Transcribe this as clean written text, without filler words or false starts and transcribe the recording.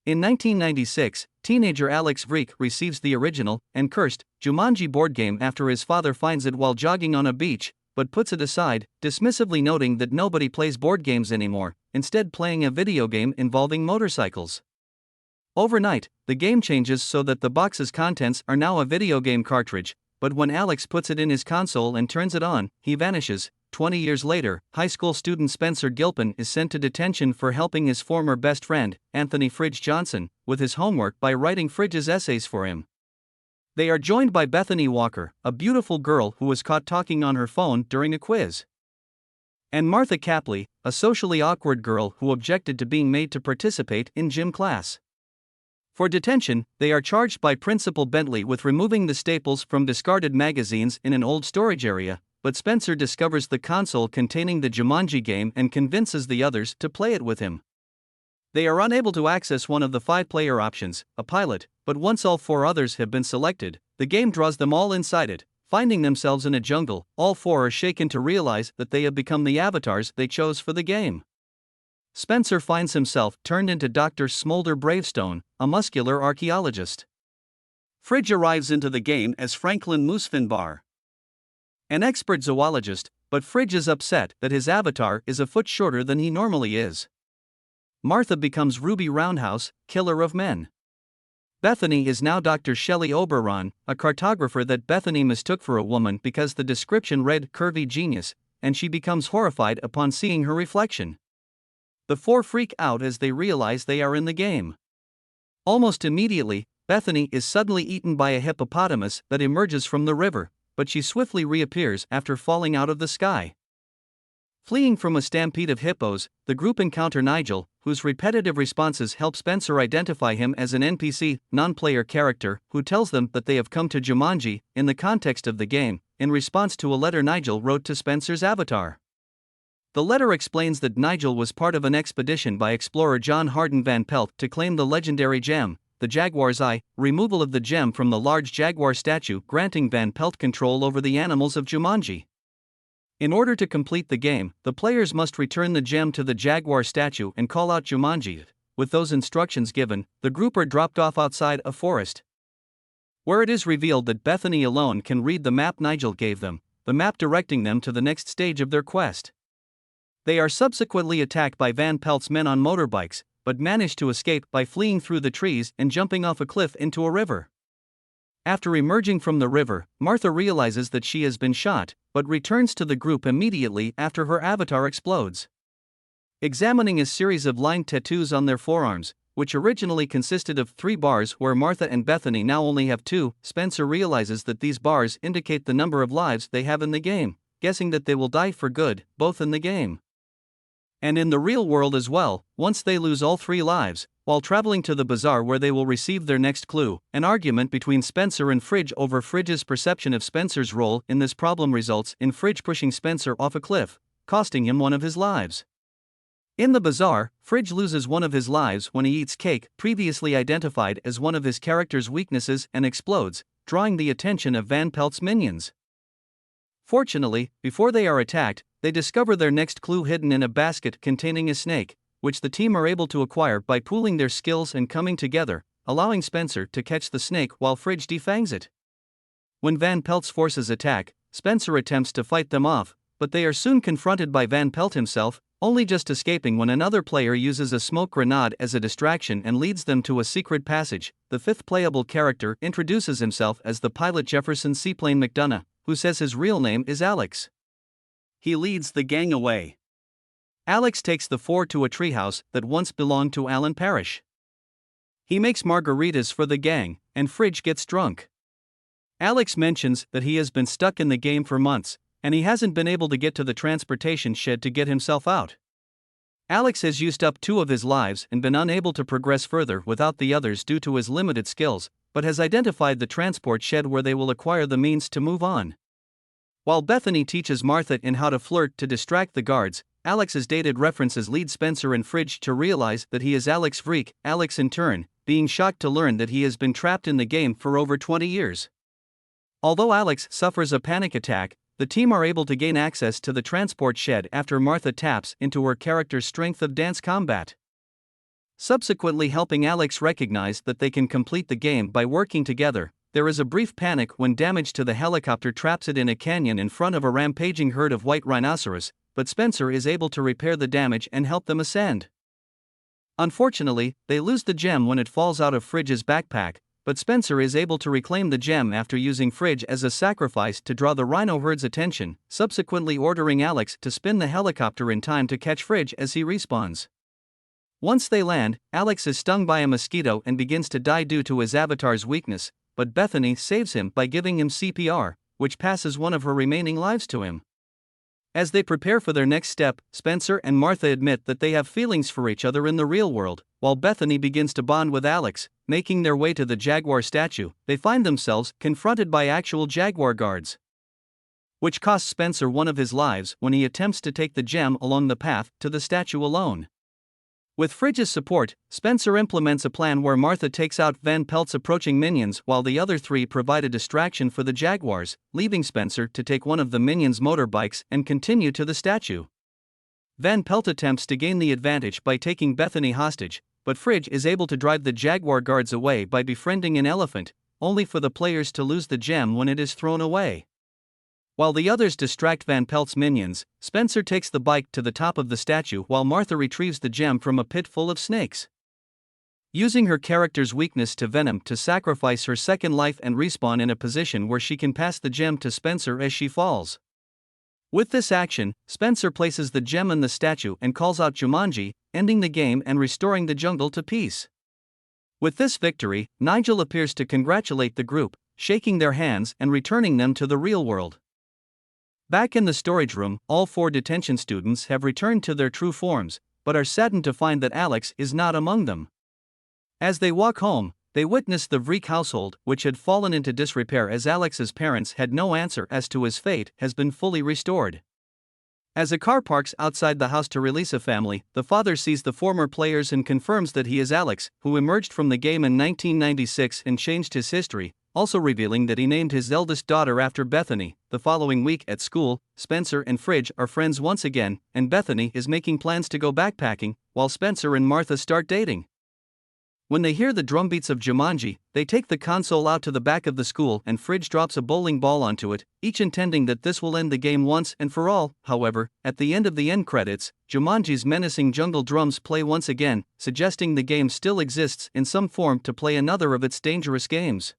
In 1996, teenager Alex Vreek receives the original and cursed Jumanji board game after his father finds it while jogging on a beach, but puts it aside, dismissively noting that nobody plays board games anymore, instead playing a video game involving motorcycles. Overnight, the game changes so that the box's contents are now a video game cartridge, but when Alex puts it in his console and turns it on, he vanishes. 20 years later, high school student Spencer Gilpin is sent to detention for helping his former best friend, Anthony Fridge Johnson, with his homework by writing Fridge's essays for him. They are joined by Bethany Walker, a beautiful girl who was caught talking on her phone during a quiz, and Martha Capley, a socially awkward girl who objected to being made to participate in gym class. For detention, they are charged by Principal Bentley with removing the staples from discarded magazines in an old storage area, but Spencer discovers the console containing the Jumanji game and convinces the others to play it with him. They are unable to access one of the 5-player options, a pilot, but once all 4 others have been selected, the game draws them all inside it. Finding themselves in a jungle, all 4 are shaken to realize that they have become the avatars they chose for the game. Spencer finds himself turned into Dr. Smolder Bravestone, a muscular archaeologist. Fridge arrives into the game as Franklin Moosefinbar, an expert zoologist, but Fridge is upset that his avatar is a foot shorter than he normally is. Martha becomes Ruby Roundhouse, killer of men. Bethany is now Dr. Shelley Oberon, a cartographer that Bethany mistook for a woman because the description read curvy genius, and she becomes horrified upon seeing her reflection. The 4 freak out as they realize they are in the game. Almost immediately, Bethany is suddenly eaten by a hippopotamus that emerges from the river, but she swiftly reappears after falling out of the sky. Fleeing from a stampede of hippos, the group encounter Nigel, whose repetitive responses help Spencer identify him as an NPC, non-player character, who tells them that they have come to Jumanji, in the context of the game, in response to a letter Nigel wrote to Spencer's avatar. The letter explains that Nigel was part of an expedition by explorer John Hardin Van Pelt to claim the legendary gem, the Jaguar's Eye, removal of the gem from the large jaguar statue granting Van Pelt control over the animals of Jumanji. In order to complete the game, the players must return the gem to the jaguar statue and call out Jumanji. With those instructions given, the group are dropped off outside a forest, where it is revealed that Bethany alone can read the map Nigel gave them, the map directing them to the next stage of their quest. They are subsequently attacked by Van Pelt's men on motorbikes, but manage to escape by fleeing through the trees and jumping off a cliff into a river. After emerging from the river, Martha realizes that she has been shot, but returns to the group immediately after her avatar explodes. Examining a series of lined tattoos on their forearms, which originally consisted of 3 bars where Martha and Bethany now only have 2, Spencer realizes that these bars indicate the number of lives they have in the game, guessing that they will die for good, both in the game and in the real world as well, once they lose all 3 lives. While traveling to the bazaar where they will receive their next clue, an argument between Spencer and Fridge over Fridge's perception of Spencer's role in this problem results in Fridge pushing Spencer off a cliff, costing him one of his lives. In the bazaar, Fridge loses one of his lives when he eats cake, previously identified as one of his character's weaknesses, and explodes, drawing the attention of Van Pelt's minions. Fortunately, before they are attacked, they discover their next clue hidden in a basket containing a snake, which the team are able to acquire by pooling their skills and coming together, allowing Spencer to catch the snake while Fridge defangs it. When Van Pelt's forces attack, Spencer attempts to fight them off, but they are soon confronted by Van Pelt himself, only just escaping when another player uses a smoke grenade as a distraction and leads them to a secret passage. The 5th playable character introduces himself as the pilot Jefferson Seaplane McDonough, who says his real name is Alex. He leads the gang away. Alex takes the 4 to a treehouse that once belonged to Alan Parrish. He makes margaritas for the gang, and Fridge gets drunk. Alex mentions that he has been stuck in the game for months, and he hasn't been able to get to the transportation shed to get himself out. Alex has used up 2 of his lives and been unable to progress further without the others due to his limited skills, but has identified the transport shed where they will acquire the means to move on. While Bethany teaches Martha in how to flirt to distract the guards, Alex's dated references lead Spencer and Fridge to realize that he is Alex Vreek, Alex in turn, being shocked to learn that he has been trapped in the game for over 20 years. Although Alex suffers a panic attack, the team are able to gain access to the transport shed after Martha taps into her character's strength of dance combat. subsequently helping Alex recognize that they can complete the game by working together. There is a brief panic when damage to the helicopter traps it in a canyon in front of a rampaging herd of white rhinoceros, but Spencer is able to repair the damage and help them ascend. Unfortunately, they lose the gem when it falls out of Fridge's backpack, but Spencer is able to reclaim the gem after using Fridge as a sacrifice to draw the rhino herd's attention, subsequently ordering Alex to spin the helicopter in time to catch Fridge as he respawns. Once they land, Alex is stung by a mosquito and begins to die due to his avatar's weakness, but Bethany saves him by giving him CPR, which passes one of her remaining lives to him. As they prepare for their next step, Spencer and Martha admit that they have feelings for each other in the real world, while Bethany begins to bond with Alex. Making their way to the jaguar statue, they find themselves confronted by actual jaguar guards, which costs Spencer one of his lives when he attempts to take the gem along the path to the statue alone. With Fridge's support, Spencer implements a plan where Martha takes out Van Pelt's approaching minions while the other three provide a distraction for the jaguars, leaving Spencer to take one of the minions' motorbikes and continue to the statue. Van Pelt attempts to gain the advantage by taking Bethany hostage, but Fridge is able to drive the jaguar guards away by befriending an elephant, only for the players to lose the gem when it is thrown away. While the others distract Van Pelt's minions, Spencer takes the bike to the top of the statue while Martha retrieves the gem from a pit full of snakes. Using her character's weakness to venom to sacrifice her second life and respawn in a position where she can pass the gem to Spencer as she falls. With this action, Spencer places the gem in the statue and calls out Jumanji, ending the game and restoring the jungle to peace. With this victory, Nigel appears to congratulate the group, shaking their hands and returning them to the real world. Back in the storage room, all 4 detention students have returned to their true forms, but are saddened to find that Alex is not among them. As they walk home, they witness the Vreek household, which had fallen into disrepair as Alex's parents had no answer as to his fate, has been fully restored. As a car parks outside the house to release a family, the father sees the former players and confirms that he is Alex, who emerged from the game in 1996 and changed his history, also revealing that he named his eldest daughter after Bethany. The following week at school, Spencer and Fridge are friends once again, and Bethany is making plans to go backpacking, while Spencer and Martha start dating. When they hear the drumbeats of Jumanji, they take the console out to the back of the school and Fridge drops a bowling ball onto it, each intending that this will end the game once and for all. However, at the end of the end credits, Jumanji's menacing jungle drums play once again, suggesting the game still exists in some form to play another of its dangerous games.